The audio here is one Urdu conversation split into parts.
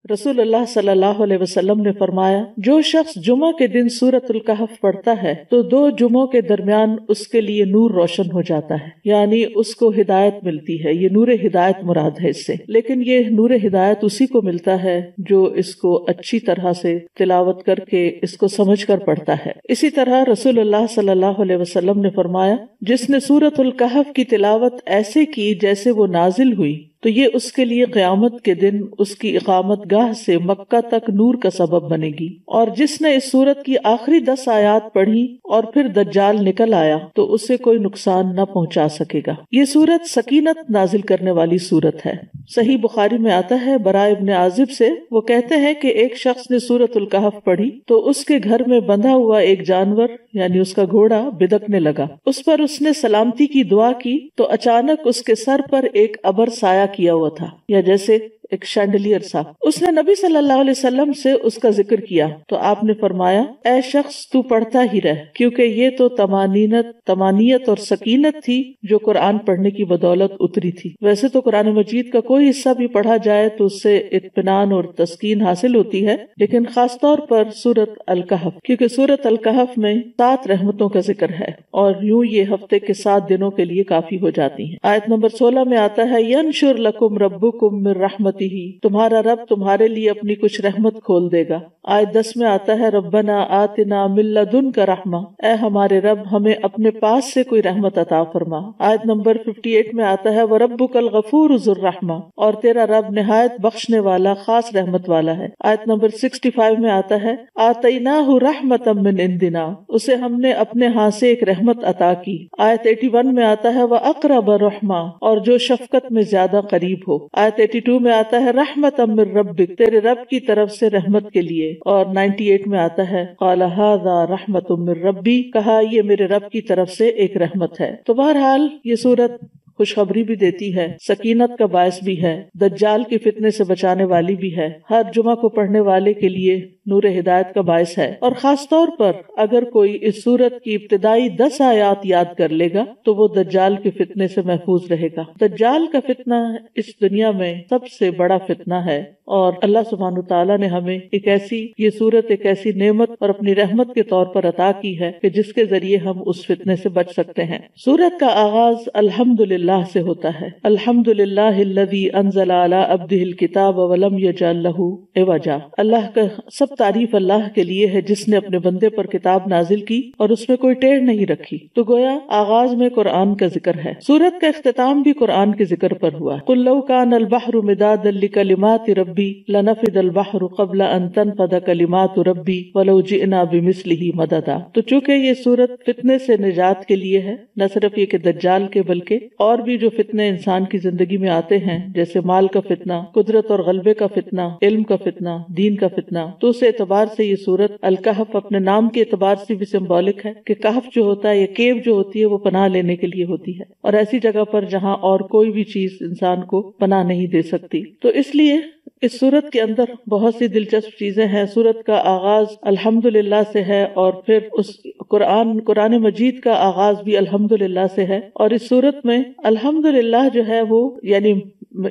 رسول اللہ صلی اللہ علیہ وسلم نے فرمایا، جو شخص جمعہ کے دن سورۃ الکہف پڑھتا ہے تو 2 جمعوں کے درمیان اس کے لیے نور روشن ہو جاتا ہے، یعنی اس کو ہدایت ملتی ہے۔ یہ نور ہدایت مراد ہے اس سے، لیکن یہ نور ہدایت اسی کو ملتا ہے جو اس کو اچھی طرح سے تلاوت کر کے اس کو سمجھ کر پڑھتا ہے۔ اسی طرح رسول اللہ صلی اللہ علیہ وسلم نے فرمایا، جس نے سورۃ الکہف کی تلاوت ایسے کی جیسے وہ نازل ہوئی تو یہ اس کے لیے قیامت کے دن اس کی اقامت گاہ سے مکہ تک نور کا سبب بنے گی، اور جس نے اس سورت کی آخری 10 آیات پڑھی اور پھر دجال نکل آیا تو اسے کوئی نقصان نہ پہنچا سکے گا۔ یہ سورت سکینت نازل کرنے والی سورت ہے۔ صحیح بخاری میں آتا ہے براء ابن عازب سے، وہ کہتے ہیں کہ ایک شخص نے سورۃ الکہف پڑھی تو اس کے گھر میں بندھا ہوا ایک جانور یعنی اس کا گھوڑا بدکنے لگا۔ اس پر اس نے سلامتی کی دعا کی تو اچانک اس کے سر پر ایک ابر سایہ کیا ہوا تھا، یا جیسے ایک شینڈلیئر سا۔ اس نے نبی صلی اللہ علیہ وسلم سے اس کا ذکر کیا تو آپ نے فرمایا، اے شخص تو پڑھتا ہی رہ، کیونکہ یہ تو طمانینت اور سکینت تھی جو قرآن پڑھنے کی بدولت اتری تھی۔ ویسے تو قرآن مجید کا کوئی حصہ بھی پڑھا جائے تو اس سے اطمینان اور تسکین حاصل ہوتی ہے، لیکن خاص طور پر سورۃ الکہف، کیونکہ سورۃ الکہف میں 7 رحمتوں کا ذکر ہے اور یوں یہ ہفتے کے 7 دنوں کے لیے کافی ہو جاتی ہیں۔ آیت نمبر 16 میں آتا ہے، ینشر لکم ربکم من رحمتہ، تمہارا رب تمہارے لیے اپنی کچھ رحمت کھول دے گا۔ آیت 10 میں آتا ہے، ربنا آتنا من لدنک رحمہ، اے ہمارے رب ہمیں اپنے پاس سے کوئی رحمت عطا فرما۔ آیت نمبر 58 میں آتا ہے، وربک الغفور ذو الرحمہ، اور تیرا رب نہایت بخشنے والا خاص رحمت والا ہے۔ آیت نمبر 65 میں آتا ہے، آتیناہ رحمۃ من عندنا، اسے ہم نے اپنے ہاں سے ایک رحمت عطا کی۔ آیت 81 میں آتا ہے، وَأَقْرَبَ رحمہ، اور جو شفقت میں زیادہ قریب ہو۔ آیت 82 میں آتا ہے، رحمت من ربک، تیرے رب کی طرف سے رحمت کے لیے۔ اور 98 میں آتا ہے، قال ھذا رحمت من ربی، کہا یہ میرے رب کی طرف سے ایک رحمت ہے۔ تو بہرحال یہ سورت خوشخبری بھی دیتی ہے، سکینت کا باعث بھی ہے، دجال کے فتنے سے بچانے والی بھی ہے، ہر جمعہ کو پڑھنے والے کے لیے نور ہدایت کا باعث ہے، اور خاص طور پر اگر کوئی اس سورت کی ابتدائی 10 آیات یاد کر لے گا تو وہ دجال کے فتنے سے محفوظ رہے گا۔ دجال کا فتنہ اس دنیا میں سب سے بڑا فتنہ ہے، اور اللہ سبحانہ وتعالیٰ نے ہمیں یہ سورت ایک ایسی نعمت اور اپنی رحمت کے طور پر عطا کی ہے کہ جس کے ذریعے ہم اس فتنے سے بچ سکتے ہیں۔ سورت کا آغاز الحمدللہ سے ہوتا ہے، الحمدللہ الذی انزل علی عبدہ الکتاب ولم یجعل لہ عوجا، اللہ کا سب تعریف اللہ کے لیے ہے جس نے اپنے بندے پر کتاب نازل کی اور اس میں کوئی ٹیڑھ نہیں رکھی۔ تو گویا آغاز میں قرآن کا ذکر ہے، سورت کا اختتام بھی قرآن کے ذکر پر ہوا۔ قل لو کان البحر مدادا لکلمات ربی لنفد البحر قبل ان تنفد کلمات ربی ولو جئنا بمثلہ مددا۔ تو چونکہ یہ سورت فتنے سے نجات کے لیے ہے، نہ صرف یہ کہ دجال کے بلکہ اور بھی جو فتنے انسان کی زندگی میں آتے ہیں، جیسے مال کا فتنہ، قدرت اور غلبے کا فتنہ، علم کا فتنہ، دین کا فتنہ، تو اس اعتبار سے یہ سورت الکہف اپنے نام کے اعتبار سے بھی سمبولک ہے کہ کہف جو ہوتا ہے یا کیو جو ہوتی ہے وہ پناہ لینے کے لیے ہوتی ہے، اور ایسی جگہ پر جہاں اور کوئی بھی چیز انسان کو پناہ نہیں دے سکتی۔ تو اس لیے اس سورت کے اندر بہت سی دلچسپ چیزیں ہیں۔ سورت کا آغاز الحمدللہ سے ہے، اور پھر اس قرآن مجید کا آغاز بھی الحمدللہ سے ہے، اور اس سورت میں الحمدللہ جو ہے وہ یعنی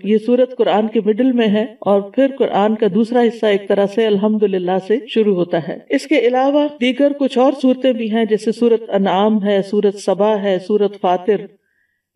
یہ سورت قرآن کے مڈل میں ہے، اور پھر قرآن کا دوسرا حصہ ایک طرح سے الحمدللہ سے شروع ہوتا ہے۔ اس کے علاوہ دیگر کچھ اور سورتیں بھی ہیں، جیسے سورت انعام ہے، سورت سبا ہے، سورت فاطر،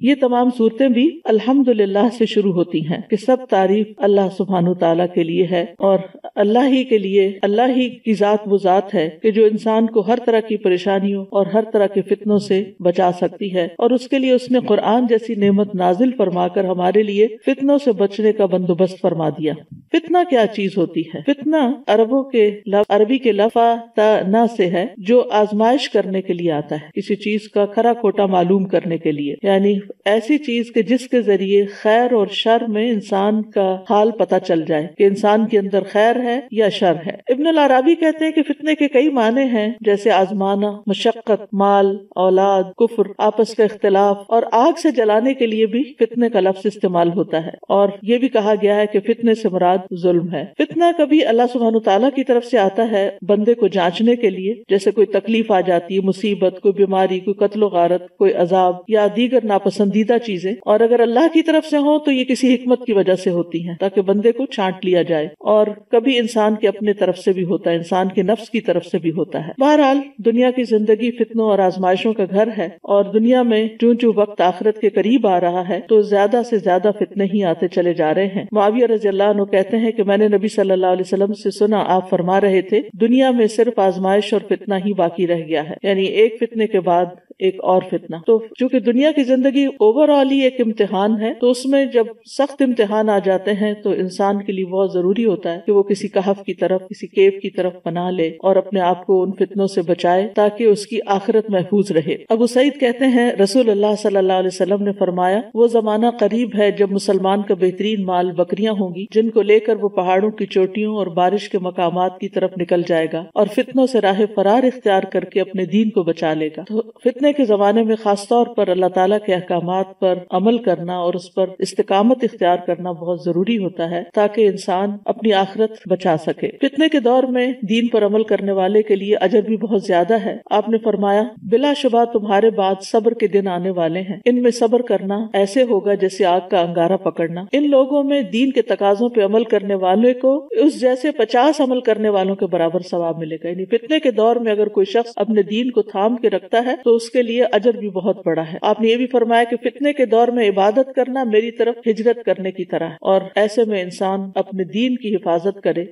یہ تمام صورتیں بھی الحمدللہ سے شروع ہوتی ہیں کہ سب تعریف اللہ سبحانہ تعالیٰ کے لیے ہے، اور اللہ ہی کے لیے، اللہ ہی کی ذات وہ ذات ہے کہ جو انسان کو ہر طرح کی پریشانیوں اور ہر طرح کے فتنوں سے بچا سکتی ہے، اور اس کے لیے اس نے قرآن جیسی نعمت نازل فرما کر ہمارے لیے فتنوں سے بچنے کا بندوبست فرما دیا۔ فتنہ کیا چیز ہوتی ہے؟ فتنہ عربی کے لفظ سے ہے، جو آزمائش کرنے کے لیے آتا ہے، کسی چیز کا کھرا کھوٹا معلوم کرنے کے لیے، یعنی ایسی چیز کہ جس کے ذریعے خیر اور شر میں انسان کا حال پتہ چل جائے کہ انسان کے اندر خیر ہے یا شر ہے۔ ابن العربی کہتے ہیں کہ فتنے کے کئی معنی ہیں، جیسے آزمانا، مشقت، مال، اولاد، کفر، آپس کا اختلاف، اور آگ سے جلانے کے لیے بھی فتنے کا لفظ استعمال ہوتا ہے، اور یہ بھی کہا گیا ہے کہ فتنے سے مراد ظلم ہے۔ فتنہ کبھی اللہ سبحانہ تعالیٰ کی طرف سے آتا ہے بندے کو جانچنے کے لیے، جیسے کوئی تکلیف آ جاتی ہے، مصیبت، کوئی بیماری، کوئی قتل و غارت، کوئی عذاب یا دیگر ناپسند پسندیدہ چیزیں، اور اگر اللہ کی طرف سے ہوں تو یہ کسی حکمت کی وجہ سے ہوتی ہیں تاکہ بندے کو چھانٹ لیا جائے، اور کبھی انسان کے اپنے طرف سے بھی ہوتا ہے، انسان کے نفس کی طرف سے بھی ہوتا ہے۔ بہرحال دنیا کی زندگی فتنوں اور آزمائشوں کا گھر ہے، اور دنیا میں چوں چوں وقت آخرت کے قریب آ رہا ہے تو زیادہ سے زیادہ فتنے ہی آتے چلے جا رہے ہیں۔ معاویہ رضی اللہ عنہ کہتے ہیں کہ میں نے نبی صلی اللہ علیہ وسلم سے سنا، آپ فرما رہے تھے دنیا میں صرف آزمائش اور فتنہ ہی باقی رہ گیا ہے، یعنی ایک فتنے کے بعد ایک اور فتنہ۔ تو چونکہ دنیا کی زندگی اوور آل ہی ایک امتحان ہے، تو اس میں جب سخت امتحان آ جاتے ہیں تو انسان کے لیے بہت ضروری ہوتا ہے کہ وہ کسی کہف کی طرف، کسی کیو کی طرف پناہ لے اور اپنے آپ کو ان فتنوں سے بچائے تاکہ اس کی آخرت محفوظ رہے۔ ابو سعید کہتے ہیں رسول اللہ صلی اللہ علیہ وسلم نے فرمایا، وہ زمانہ قریب ہے جب مسلمان کا بہترین مال بکریاں ہوں گی جن کو لے کر وہ پہاڑوں کی چوٹیوں اور بارش کے مقامات کی طرف نکل جائے گا اور فتنوں سے راہ فرار اختیار کر کے اپنے دین کو بچا لے گا۔ تو فتنے کے زمانے میں خاص طور پر اللہ تعالیٰ کے احکامات پر عمل کرنا اور اس پر استقامت اختیار کرنا بہت ضروری ہوتا ہے تاکہ انسان اپنی آخرت بچا سکے۔ فتنے کے دور میں دین پر عمل کرنے والے کے لیے اجر بھی بہت زیادہ ہے۔ آپ نے فرمایا، بلا شبہ تمہارے بعد صبر کے دن آنے والے ہیں، ان میں صبر کرنا ایسے ہوگا جیسے آگ کا انگارہ پکڑنا۔ ان لوگوں میں دین کے تقاضوں پہ عمل کرنے والے کو اس جیسے 50 عمل کرنے والوں کے برابر ثواب ملے گا۔ یعنی فتنے کے دور میں اگر کوئی شخص اپنے دین کو تھام کے رکھتا ہے تو اس کے لیے اجر بھی بہت بڑا ہے۔ آپ نے یہ بھی فرمایا کہ فتنے کے دور میں عبادت کرنا میری طرف ہجرت کرنے کی طرح ہے، اور ایسے میں انسان اپنے دین کی حفاظت کرے،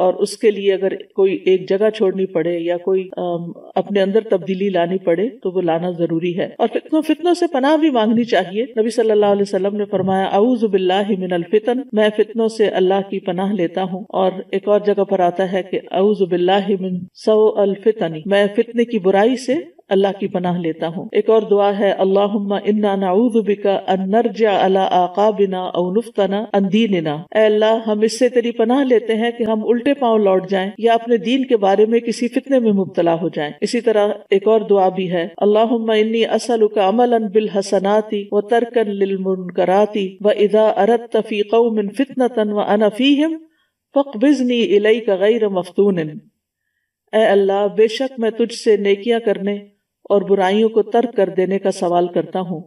اور اس کے لیے اگر کوئی ایک جگہ چھوڑنی پڑے یا کوئی اپنے اندر تبدیلی لانی پڑے تو وہ لانا ضروری ہے۔ اور فتنوں سے پناہ بھی مانگنی چاہیے۔ نبی صلی اللہ علیہ وسلم نے فرمایا، اعوذ باللہ من الفتن، میں فتنوں سے اللہ کی پناہ لیتا ہوں۔ اور ایک اور جگہ پر آتا ہے کہ اعوذ باللہ من سوء الفتن، میں فتنے کی برائی سے اللہ کی پناہ لیتا ہوں۔ ایک اور دعا ہے، اللہم انا نعوذ بک ان نرجع علی اعقابنا او نفتن عن دیننا، اے اللہ ہم اس سے تیری پناہ لیتے ہیں کہ ہم الٹے پاؤں لوٹ جائیں یا اپنے دین کے بارے میں کسی فتنے میں مبتلا ہو جائیں۔ اسی طرح ایک اور دعا بھی ہے، اللہم انی اسألک عملا بالحسنات وترکا للمنکرات واذا اردت فی قوم فتنة وانا فیہم فاقبضنی الیک غیر مفتون۔ اے اللہ بے شک میں تجھ سے نیکیاں کرنے اور برائیوں کو ترک کر دینے کا سوال کرتا ہوں،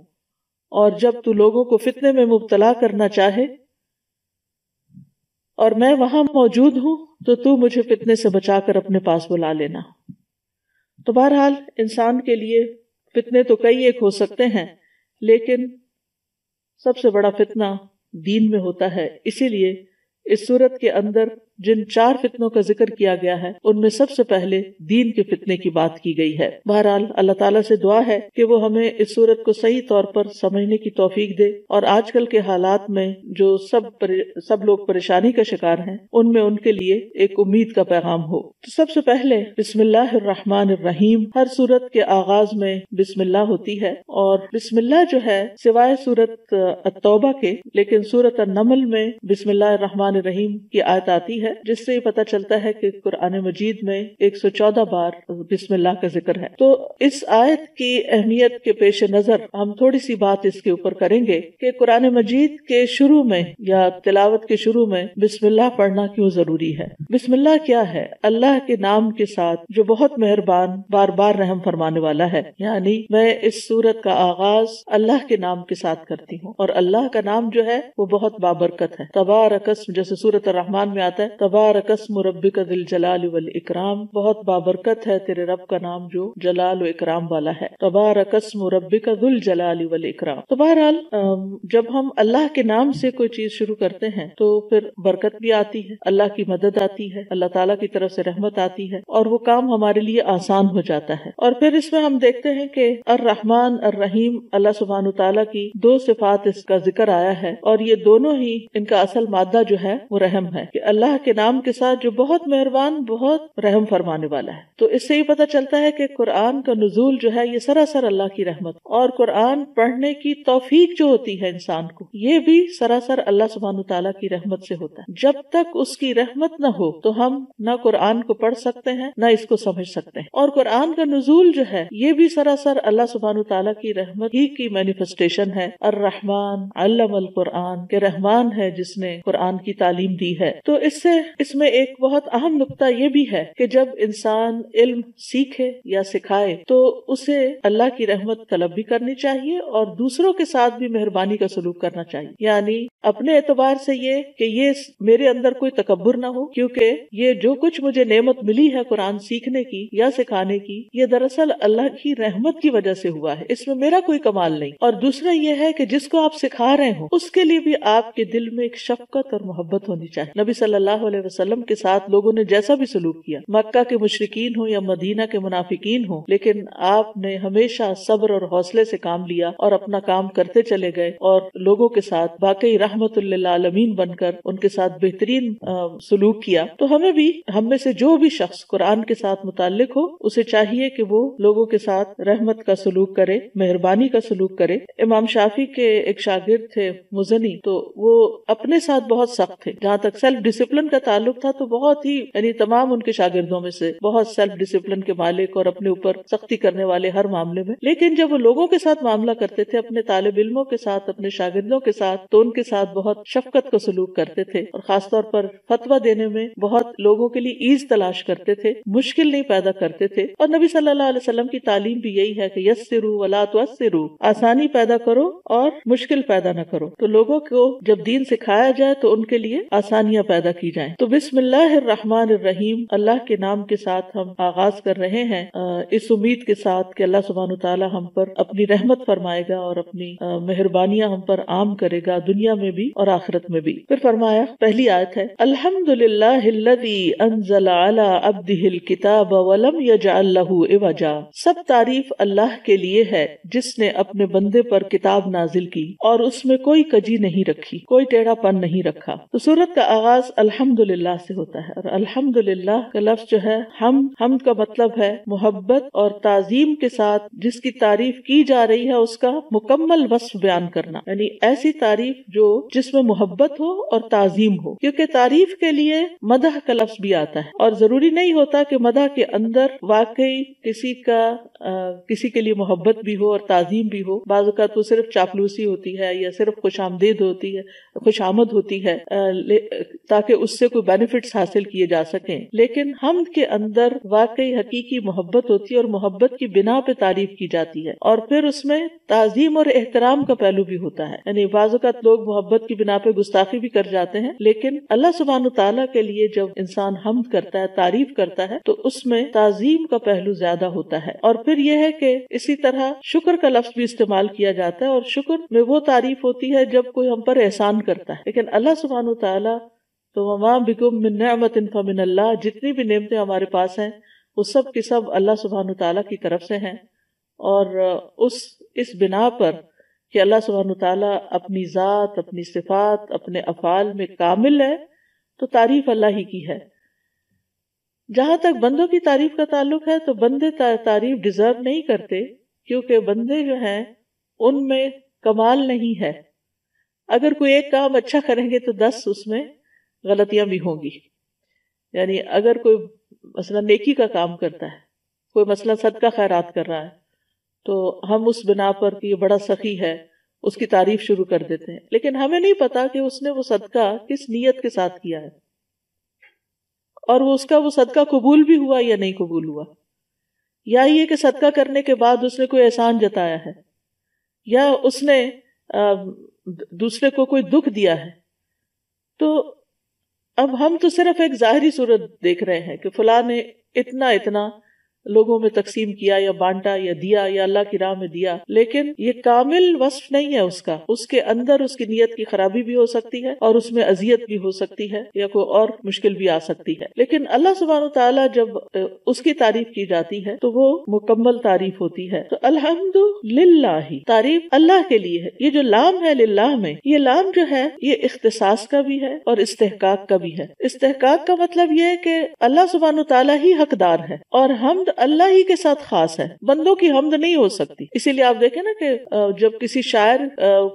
اور جب تو لوگوں کو فتنے میں مبتلا کرنا چاہے اور میں وہاں موجود ہوں تو تو مجھے فتنے سے بچا کر اپنے پاس بلا لینا۔ تو بہرحال انسان کے لیے فتنے تو کئی ایک ہو سکتے ہیں، لیکن سب سے بڑا فتنہ دین میں ہوتا ہے۔ اسی لیے اس صورت کے اندر جن 4 فتنوں کا ذکر کیا گیا ہے ان میں سب سے پہلے دین کے فتنے کی بات کی گئی ہے۔ بہرحال اللہ تعالیٰ سے دعا ہے کہ وہ ہمیں اس صورت کو صحیح طور پر سمجھنے کی توفیق دے، اور آج کل کے حالات میں جو سب لوگ پریشانی کا شکار ہیں ان میں ان کے لیے ایک امید کا پیغام ہو۔ تو سب سے پہلے بسم اللہ الرحمن الرحیم، ہر صورت کے آغاز میں بسم اللہ ہوتی ہے، اور بسم اللہ جو ہے سوائے سورت التوبہ کے، لیکن سورت النمل میں بسم اللہ الرحمن الرحیم کی آیت آتی ہے، جس سے یہ پتہ چلتا ہے کہ قرآن مجید میں 114 بار بسم اللہ کا ذکر ہے۔ تو اس آیت کی اہمیت کے پیش نظر ہم تھوڑی سی بات اس کے اوپر کریں گے کہ قرآن مجید کے شروع میں یا تلاوت کے شروع میں بسم اللہ پڑھنا کیوں ضروری ہے۔ بسم اللہ کیا ہے؟ اللہ کے نام کے ساتھ جو بہت مہربان، بار بار رحم فرمانے والا ہے، یعنی میں اس سورت کا آغاز اللہ کے نام کے ساتھ کرتی ہوں، اور اللہ کا نام جو ہے وہ بہت بابرکت ہے۔ تبارک اسم، جیسے سورت الرحمن میں آتا ہے، تبارک اسم ربک ذی الجلال والاکرام، بہت بابرکت ہے تیرے رب کا نام جو جلال و اکرام والا ہے۔ تبارک اسم ربک ذی الجلال والاکرام۔ تو بہرحال جب ہم اللہ کے نام سے کوئی چیز شروع کرتے ہیں تو پھر برکت بھی آتی ہے، اللہ کی مدد آتی ہے، اللہ تعالیٰ کی طرف سے رحمت آتی ہے، اور وہ کام ہمارے لیے آسان ہو جاتا ہے۔ اور پھر اس میں ہم دیکھتے ہیں کہ الرحمن الرحیم، اللہ سبحانہ تعالیٰ کی 2 صفات اس کا ذکر آیا ہے، اور یہ دونوں ہی ان کا اصل مادہ جو ہے وہ رحم ہے، کہ اللہ کے نام کے ساتھ جو بہت مہربان، بہت رحم فرمانے والا ہے۔ تو اس سے یہ پتہ چلتا ہے کہ قرآن کا نزول جو ہے یہ سراسر اللہ کی رحمت، اور قرآن پڑھنے کی توفیق جو ہوتی ہے انسان کو، یہ بھی سراسر اللہ سبحانہ تعالیٰ کی رحمت سے ہوتا ہے۔ جب تک اس کی رحمت نہ ہو تو ہم نہ قرآن کو پڑھ سکتے ہیں نہ اس کو سمجھ سکتے ہیں۔ اور قرآن کا نزول جو ہے یہ بھی سراسر اللہ سبحانہ تعالیٰ کی رحمت ہی کی مینیفیسٹیشن ہے۔ الرحمن علم القرآن، کہ رحمان ہے جس نے قرآن کی تعلیم دی ہے۔ تو اس سے اس میں ایک بہت اہم نقطہ یہ بھی ہے کہ جب انسان علم سیکھے یا سکھائے تو اسے اللہ کی رحمت طلب بھی کرنی چاہیے اور دوسروں کے ساتھ بھی مہربانی کا سلوک کرنا چاہیے. یعنی اپنے اعتبار سے یہ کہ یہ میرے اندر کوئی تکبر نہ ہو، کیونکہ یہ جو کچھ مجھے نعمت ملی ہے قرآن سیکھنے کی یا سکھانے کی، یہ دراصل اللہ کی رحمت کی وجہ سے ہوا ہے، اس میں میرا کوئی کمال نہیں. اور دوسرا یہ ہے کہ جس کو آپ سکھا رہے ہوں اس کے لیے بھی آپ کے دل میں ایک شفقت اور محبت ہونی چاہیے. نبی صلی اللہ علیہ وسلم کے ساتھ لوگوں نے جیسا بھی سلوک کیا، مکہ کے مشرکین ہوں یا مدینہ کے منافقین ہوں، لیکن آپ نے ہمیشہ صبر اور حوصلے سے کام لیا اور اپنا کام کرتے چلے گئے اور لوگوں کے ساتھ واقعی رحمت للعالمین بن کر ان کے ساتھ بہترین سلوک کیا. تو ہمیں بھی، ہم میں سے جو بھی شخص قرآن کے ساتھ متعلق ہو، اسے چاہیے کہ وہ لوگوں کے ساتھ رحمت کا سلوک کرے، مہربانی کا سلوک کرے. امام شافعی کے ایک شاگرد تھے مزنی، تو وہ اپنے ساتھ بہت سخت تھے. جہاں تک سیلف ڈسپلن کا تعلق تھا تو بہت ہی، یعنی تمام ان کے شاگردوں میں سے بہت سیلف ڈسپلن کے مالک اور اپنے اوپر سختی کرنے والے ہر معاملے میں. لیکن جب وہ لوگوں کے ساتھ معاملہ کرتے تھے، اپنے طالب علموں کے ساتھ، اپنے شاگردوں کے ساتھ، تو ان کے ساتھ بہت شفقت کا سلوک کرتے تھے اور خاص طور پر فتویٰ دینے میں بہت لوگوں کے لیے ایز تلاش کرتے تھے، مشکل نہیں پیدا کرتے تھے. اور نبی صلی اللہ علیہ وسلم کی تعلیم بھی یہی ہے کہ یسروا ولا تعسروا، آسانی پیدا کرو اور مشکل پیدا نہ کرو. تو لوگوں کو جب دین سکھایا جائے تو ان کے لیے آسانیاں پیدا کی جائیں. تو بسم اللہ الرحمن الرحیم، اللہ کے نام کے ساتھ ہم آغاز کر رہے ہیں، اس امید کے ساتھ کہ اللہ سبحانہ وتعالی ہم پر اپنی رحمت فرمائے گا اور اپنی مہربانیاں ہم پر عام کرے گا، دنیا میں بھی اور آخرت میں بھی. پھر فرمایا، پہلی آیت ہے، الحمدللہ الذی انزل علی عبدہ الکتاب ولم یجعل لہ عوجا. سب تعریف اللہ کے لیے ہے جس نے اپنے بندے پر کتاب نازل کی اور اس میں کوئی کجی نہیں رکھی، کوئی ٹیڑھا پن نہیں رکھا. تو سورت کا آغاز الحمدللہ سے ہوتا ہے، اور الحمدللہ کا لفظ جو ہے، حمد کا مطلب ہے محبت اور تعظیم کے ساتھ جس کی تعریف کی جا رہی ہے اس کا مکمل وصف بیان کرنا. یعنی ایسی تعریف جس میں محبت ہو اور تعظیم ہو، کیونکہ تعریف کے لیے مدح کا لفظ بھی آتا ہے، اور ضروری نہیں ہوتا کہ مدح کے اندر واقعی کسی کے لیے محبت بھی ہو اور تعظیم بھی ہو. بعض اوقات وہ صرف چاپلوسی ہوتی ہے یا صرف خوش آمدید ہوتی ہے، خوش آمد ہوتی ہے تاکہ اس سے کوئی بینیفٹس حاصل کیے جا سکیں. لیکن حمد کے اندر واقعی حقیقی محبت ہوتی ہے اور محبت کی بنا پہ تعریف کی جاتی ہے، اور پھر اس میں تعظیم اور احترام کا پہلو بھی ہوتا ہے. یعنی بعض اوقات لوگ محبت کی بنا پہ گستاخی بھی کر جاتے ہیں، لیکن اللہ سبحانہ تعالیٰ کے لیے جب انسان حمد کرتا ہے، تعریف کرتا ہے، تو اس میں تعظیم کا پہلو زیادہ ہوتا ہے. اور پھر یہ ہے کہ اسی طرح شکر کا لفظ بھی استعمال کیا جاتا ہے، اور شکر میں وہ تعریف ہوتی ہے جب کوئی ہم پر احسان کرتا ہے. لیکن اللہ سبحانہ تعالیٰ تو وما بکم من نعمت فمن اللہ، جتنی بھی نعمتیں ہمارے پاس ہیں وہ سب کی سب اللہ سبحانہ تعالیٰ کی طرف سے ہیں. اور اس بنا پر کہ اللہ سبحانہ تعالیٰ اپنی ذات، اپنی صفات، اپنے افعال میں کامل ہے، تو تعریف اللہ ہی کی ہے. جہاں تک بندوں کی تعریف کا تعلق ہے تو بندے تعریف ڈیزرو نہیں کرتے، کیونکہ بندے جو ہیں ان میں کمال نہیں ہے. اگر کوئی ایک کام اچھا کریں گے تو 10 اس میں غلطیاں بھی ہوں گی. یعنی اگر کوئی مثلا نیکی کا کام کرتا ہے، کوئی مثلا صدقہ خیرات کر رہا ہے، تو ہم اس بنا پر کہ یہ بڑا سخی ہے اس کی تعریف شروع کر دیتے ہیں، لیکن ہمیں نہیں پتا کہ اس نے وہ صدقہ کس نیت کے ساتھ کیا ہے، اور وہ صدقہ قبول بھی ہوا یا نہیں قبول ہوا، یا یہ کہ صدقہ کرنے کے بعد اس نے کوئی احسان جتایا ہے، یا اس نے دوسرے کو کوئی دکھ دیا ہے. تو اب ہم تو صرف ایک ظاہری صورت دیکھ رہے ہیں کہ فلاں نے اتنا لوگوں میں تقسیم کیا یا بانٹا یا دیا یا اللہ کی راہ میں دیا، لیکن یہ کامل وصف نہیں ہے اس کا. اس کے اندر اس کی نیت کی خرابی بھی ہو سکتی ہے اور اس میں اذیت بھی ہو سکتی ہے یا کوئی اور مشکل بھی آ سکتی ہے. لیکن اللہ سبحانہ تعالیٰ جب اس کی تعریف کی جاتی ہے تو وہ مکمل تعریف ہوتی ہے. تو الحمد للہ، تعریف اللہ کے لیے ہے. یہ جو لام ہے للہ میں، یہ لام جو ہے یہ اختصاص کا بھی ہے اور استحقاق کا بھی ہے. استحقاق کا مطلب یہ ہے کہ اللہ سبحانہ تعالیٰ ہی حقدار ہے، اور حمد اللہ ہی کے ساتھ خاص ہے، بندوں کی حمد نہیں ہو سکتی. اسی لیے آپ دیکھیں نا کہ جب کسی شاعر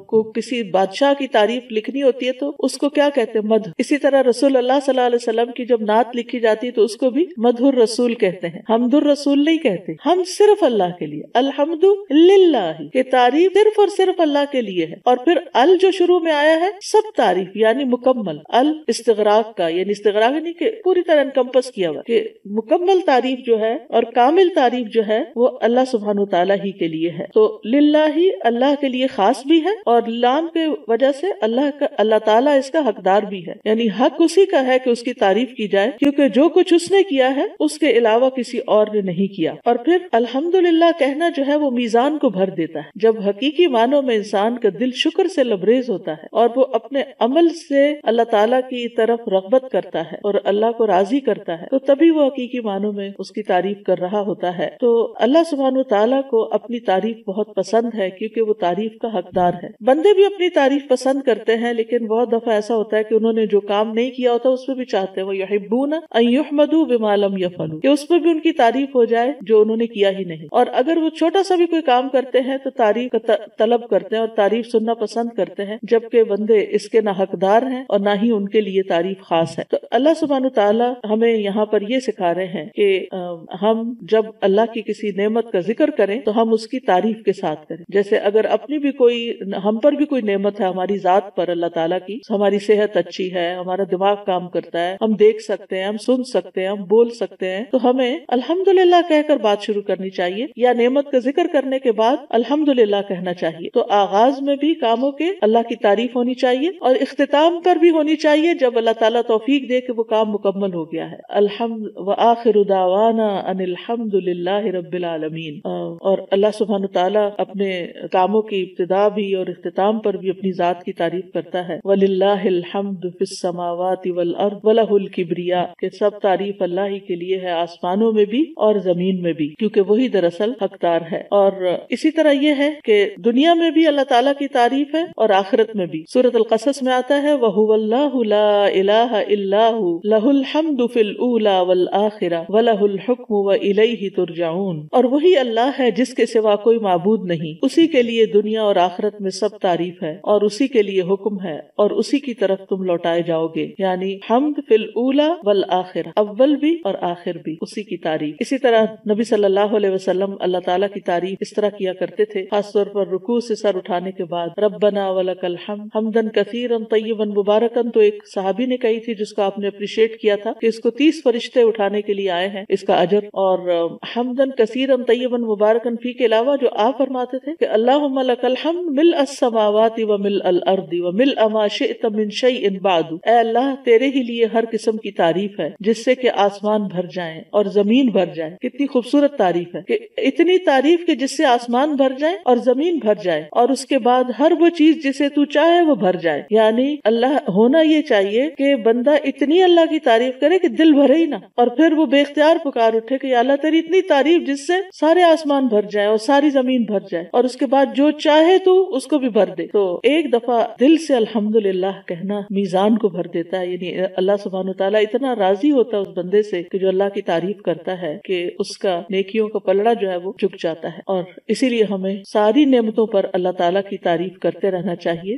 کو کسی بادشاہ کی تعریف لکھنی ہوتی ہے تو اس کو کیا کہتے ہیں؟ مدح. اسی طرح رسول اللہ صلی اللہ علیہ وسلم کی جب نعت لکھی جاتی ہے تو اس کو بھی مدح الرسول کہتے ہیں، حمد الرسول نہیں کہتے. ہم صرف اللہ کے لیے، الحمد للہ، کہ تعریف صرف اور صرف اللہ کے لیے ہے. اور پھر ال جو شروع میں آیا ہے سب تعریف یعنی مکمل، ال استغراق کا، یعنی استغراق نہیں کہ پوری طرح انکمپس کیا ہوا، کہ مکمل تعریف جو ہے اور کامل تعریف جو ہے وہ اللہ سبحانہ تعالیٰ ہی کے لیے ہے. تو للہ ہی اللہ کے لیے خاص بھی ہے، اور لام کے وجہ سے اللہ تعالیٰ اس کا حقدار بھی ہے، یعنی حق اسی کا ہے کہ اس کی تعریف کی جائے، کیونکہ جو کچھ اس نے کیا ہے اس کے علاوہ کسی اور نے نہیں کیا. اور پھر الحمدللہ کہنا جو ہے وہ میزان کو بھر دیتا ہے. جب حقیقی معنوں میں انسان کا دل شکر سے لبریز ہوتا ہے اور وہ اپنے عمل سے اللہ تعالیٰ کی طرف رغبت کرتا ہے اور اللہ کو راضی کرتا ہے، تو تبھی وہ حقیقی معنوں میں اس کی تعریف کر رہا ہوتا ہے. تو اللہ سبحانہ تعالیٰ کو اپنی تعریف بہت پسند ہے کیونکہ وہ تعریف کا حقدار ہے. بندے بھی اپنی تعریف پسند کرتے ہیں، لیکن بہت دفعہ ایسا ہوتا ہے کہ انہوں نے جو کام نہیں کیا ہوتا اس پہ بھی چاہتے ہیں، وہ یحبون ان یحمدوا بما لم یفعلوا، کہ اس پہ بھی ان کی تعریف ہو جائے جو انہوں نے کیا ہی نہیں. اور اگر وہ چھوٹا سا بھی کوئی کام کرتے ہیں تو تعریف کا طلب کرتے ہیں اور تعریف سننا پسند کرتے ہیں، جبکہ بندے اس کے نہ حقدار ہیں اور نہ ہی ان کے لیے تعریف خاص ہے. تو اللہ سبحانہ تعالیٰ ہمیں یہاں پر یہ سکھا رہے ہیں کہ ہم جب اللہ کی کسی نعمت کا ذکر کریں تو ہم اس کی تعریف کے ساتھ کریں. جیسے اگر اپنی بھی کوئی، ہم پر بھی کوئی نعمت ہے ہماری ذات پر اللہ تعالیٰ کی، ہماری صحت اچھی ہے، ہمارا دماغ کام کرتا ہے، ہم دیکھ سکتے ہیں، ہم سن سکتے ہیں، ہم بول سکتے ہیں، تو ہمیں الحمدللہ کہہ کر بات شروع کرنی چاہیے، یا نعمت کا ذکر کرنے کے بعد الحمدللہ کہنا چاہیے. تو آغاز میں بھی کاموں کے اللہ کی تعریف ہونی چاہیے اور اختتام پر بھی ہونی چاہیے جب اللہ تعالیٰ توفیق دے کہ وہ کام مکمل ہو گیا ہے. الحمد وآخر دعوانا ان الحمد للہ رب العالمین. اور اللہ سبحانہ تعالیٰ اپنے کاموں کی ابتدا بھی اور اختتام پر بھی اپنی ذات کی تعریف کرتا ہے. وَلِلَّهِ الْحَمْدُ فِي السَّمَاوَاتِ وَالْأَرْضِ وَلَهُ الْكِبْرِيَاءُ، کہ سب تعریف اللہ ہی کے لیے ہے، آسمانوں میں بھی اور زمین میں بھی، کیونکہ وہی دراصل حقدار ہے. اور اسی طرح یہ ہے کہ دنیا میں بھی اللہ تعالیٰ کی تعریف ہے اور آخرت میں بھی. سورۃ القصص میں آتا ہے وَهُوَ اللَّهُ لَا إِلَٰهَ إِلَّا هُوَ لَهُ الْحَمْدُ فِي الْأُولَىٰ وَالْآخِرَةِ وَلَهُ الْحُكْمُ وَإِلَيْهِ تُرْجَعُونَ. اور وہی اللہ ہے جس کے سوا کوئی معبود نہیں، اسی کے لیے دنیا اور آخرت میں سب تعریف ہے اور اسی کے لیے حکم ہے اور اسی کی طرف تم لوٹائے جاؤ گے. یعنی حمد فی الاولی والآخرہ، اول بھی اور آخر بھی اسی کی تعریف. اسی طرح نبی صلی اللہ علیہ وسلم اللہ تعالیٰ کی تعریف اس طرح کیا کرتے تھے، خاص طور پر رکوع سے سر اٹھانے کے بعد ربنا ولک الحمد حمدا کثیرا طیبا مبارکا. تو ایک صحابی نے کہی تھی جس کو آپ نے اپریشیٹ کیا تھا کہ اس کو 30 فرشتے اٹھانے کے لیے آئے ہیں، اس کا اجر. اور حمدا کثیرا طیبا مبارکا فی کے علاوہ جو آپ فرماتے تھے کہ اللہم لک الحمد ملء السماوات وملء الارض وملء ما شئت من شیء بعد. اے اللہ تیرے ہی لیے ہر قسم کی تعریف ہے جس سے کہ آسمان بھر جائیں اور زمین بھر جائے. کتنی خوبصورت تعریف ہے کہ اتنی تعریف کہ جس سے آسمان بھر جائے اور زمین بھر جائے، اور اس کے بعد ہر وہ چیز جسے تو چاہے وہ بھر جائے. یعنی اللہ ہونا یہ چاہیے کہ بندہ اتنی اللہ کی تعریف کرے کہ دل بھرے ہی نہ، اور پھر وہ بے اختیار پکار اٹھے کہ یا اللہ تیری اتنی تعریف جس سے سارے آسمان بھر جائے اور ساری زمین بھر جائے، اور اس کے بعد جو چاہے تو اس کو بھی بھر دے. تو ایک دفعہ دل سے الحمدللہ کہنا میزان کو بھر دیتا ہے. یعنی اللہ سبحانہ تعالیٰ اتنا راضی ہوتا ہے اس بندے سے کہ جو اللہ کی تعریف کرتا ہے کہ اس کا نیکیوں کا پلڑا جو ہے وہ جھک جاتا ہے. اور اسی لیے ہمیں ساری نعمتوں پر اللہ تعالیٰ کی تعریف کرتے رہنا چاہیے.